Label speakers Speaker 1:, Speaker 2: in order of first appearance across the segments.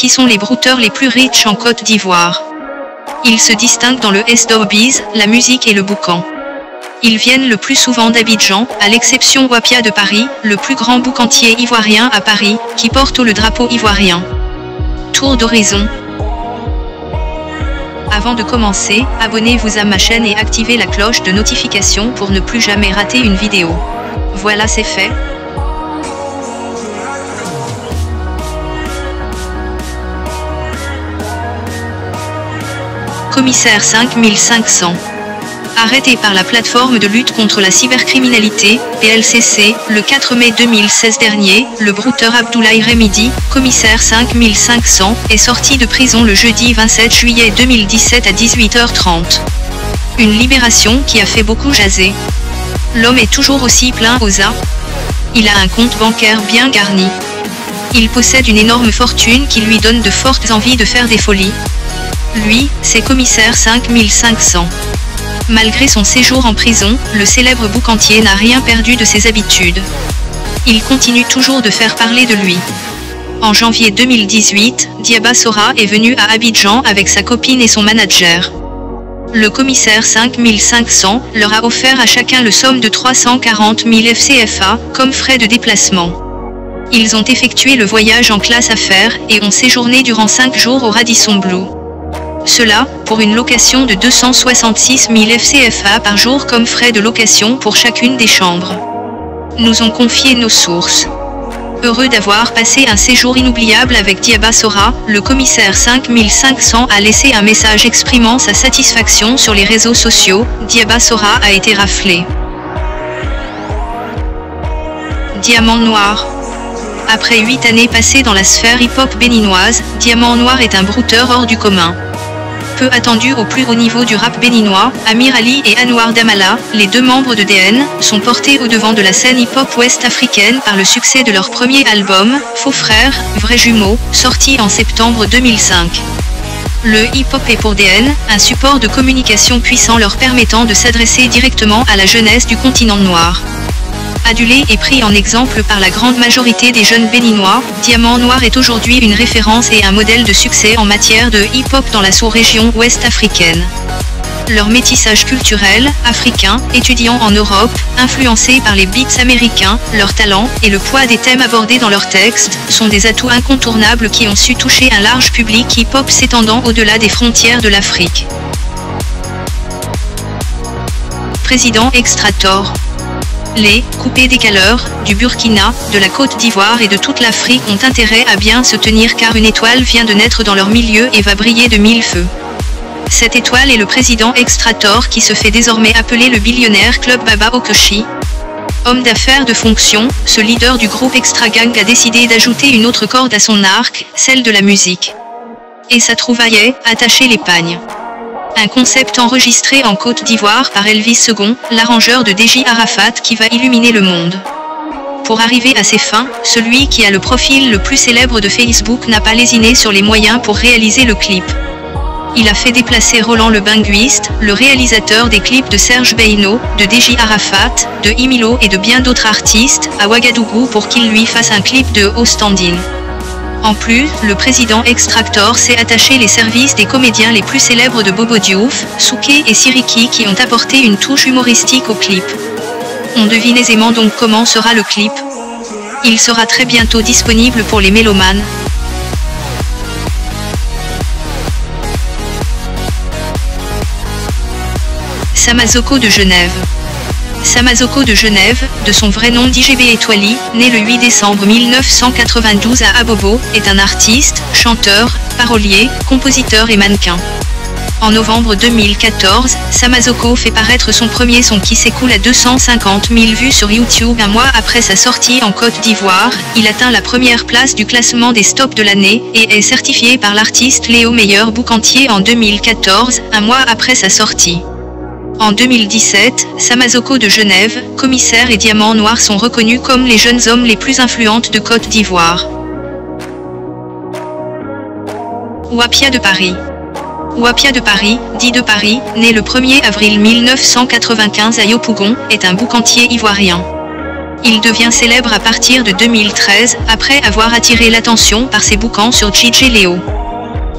Speaker 1: qui sont les brouteurs les plus riches en Côte d'Ivoire. Ils se distinguent dans le showbiz, la musique et le boucan. Ils viennent le plus souvent d'Abidjan, à l'exception Wapia de Paris, le plus grand boucantier ivoirien à Paris, qui porte le drapeau ivoirien. Tour d'horizon. Avant de commencer, abonnez-vous à ma chaîne et activez la cloche de notification pour ne plus jamais rater une vidéo. Voilà, c'est fait. Commissaire 5500. Arrêté par la plateforme de lutte contre la cybercriminalité, PLCC, le 4 mai 2016 dernier, le brouteur Abdoulaye Remidi, commissaire 5500, est sorti de prison le jeudi 27 juillet 2017 à 18h30. Une libération qui a fait beaucoup jaser. L'homme est toujours aussi plein aux as. Il a un compte bancaire bien garni. Il possède une énorme fortune qui lui donne de fortes envies de faire des folies. Lui, c'est commissaire 5500. Malgré son séjour en prison, le célèbre boucantier n'a rien perdu de ses habitudes. Il continue toujours de faire parler de lui. En janvier 2018, Diaba Sora est venu à Abidjan avec sa copine et son manager. Le commissaire 5500 leur a offert à chacun le somme de 340 000 FCFA comme frais de déplacement. Ils ont effectué le voyage en classe affaires et ont séjourné durant 5 jours au Radisson Blu. Cela, pour une location de 266 000 FCFA par jour comme frais de location pour chacune des chambres. Nous ont confié nos sources. Heureux d'avoir passé un séjour inoubliable avec Diaba Sora, le commissaire 5500 a laissé un message exprimant sa satisfaction sur les réseaux sociaux. Diaba Sora a été raflé. Diamant noir. Après 8 années passées dans la sphère hip-hop béninoise, Diamant Noir est un brouteur hors du commun. Peu attendu au plus haut niveau du rap béninois, Amir Ali et Anwar Damala, les deux membres de DN, sont portés au devant de la scène hip-hop ouest-africaine par le succès de leur premier album, Faux Frères, Vrais Jumeaux, sorti en septembre 2005. Le hip-hop est pour DN, un support de communication puissant leur permettant de s'adresser directement à la jeunesse du continent noir. Adulé et pris en exemple par la grande majorité des jeunes béninois, Diamant Noir est aujourd'hui une référence et un modèle de succès en matière de hip-hop dans la sous-région ouest-africaine. Leur métissage culturel, africain, étudiant en Europe, influencé par les beats américains, leur talent et le poids des thèmes abordés dans leurs textes, sont des atouts incontournables qui ont su toucher un large public hip-hop s'étendant au-delà des frontières de l'Afrique. Président Extrator. Les coupés décaleurs du Burkina, de la Côte d'Ivoire et de toute l'Afrique ont intérêt à bien se tenir car une étoile vient de naître dans leur milieu et va briller de 1000 feux. Cette étoile est le président Extrator qui se fait désormais appeler le billionnaire Club Baba Okoshi. Homme d'affaires de fonction, ce leader du groupe Extra Gang a décidé d'ajouter une autre corde à son arc, celle de la musique. Et sa trouvaille est « Attacher les pagnes ». Un concept enregistré en Côte d'Ivoire par Elvis II, l'arrangeur de DJ Arafat qui va illuminer le monde. Pour arriver à ses fins, celui qui a le profil le plus célèbre de Facebook n'a pas lésiné sur les moyens pour réaliser le clip. Il a fait déplacer Roland le Binguiste, le réalisateur des clips de Serge Beino, de DJ Arafat, de Imilo et de bien d'autres artistes, à Ouagadougou pour qu'il lui fasse un clip de haut standing. En plus, le président Extrator s'est attaché les services des comédiens les plus célèbres de Bobo Diouf, Souké et Siriki qui ont apporté une touche humoristique au clip. On devine aisément donc comment sera le clip. Il sera très bientôt disponible pour les mélomanes. Samazoko de Genève. Samazoko de Genève, de son vrai nom DJB Étoili, né le 8 décembre 1992 à Abobo, est un artiste, chanteur, parolier, compositeur et mannequin. En novembre 2014, Samazoko fait paraître son premier son qui s'écoule à 250 000 vues sur YouTube. Un mois après sa sortie en Côte d'Ivoire, il atteint la première place du classement des stops de l'année, et est certifié par l'artiste Léo meilleur boucantier en 2014, un mois après sa sortie. En 2017, Samazoko de Genève, commissaire et Diamant Noir sont reconnus comme les jeunes hommes les plus influentes de Côte d'Ivoire. Wapia de Paris. Wapia de Paris, dit de Paris, né le 1er avril 1995 à Yopougon, est un boucantier ivoirien. Il devient célèbre à partir de 2013, après avoir attiré l'attention par ses bouquins sur JJ Leo.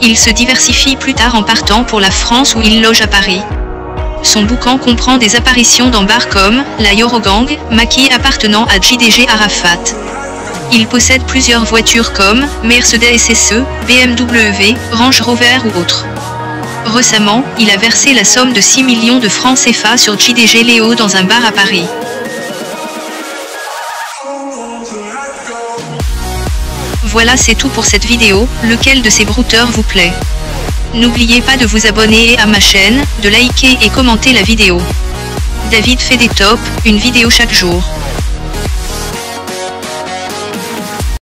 Speaker 1: Il se diversifie plus tard en partant pour la France où il loge à Paris. Son bouquin comprend des apparitions dans bars comme la Eurogang, maquis appartenant à JDG Arafat. Il possède plusieurs voitures comme Mercedes SE, BMW, Range Rover ou autres. Récemment, il a versé la somme de 6 millions de francs CFA sur JDG Leo dans un bar à Paris. Voilà, c'est tout pour cette vidéo. Lequel de ces brouteurs vous plaît? N'oubliez pas de vous abonner à ma chaîne, de liker et commenter la vidéo. David fait des tops, une vidéo chaque jour.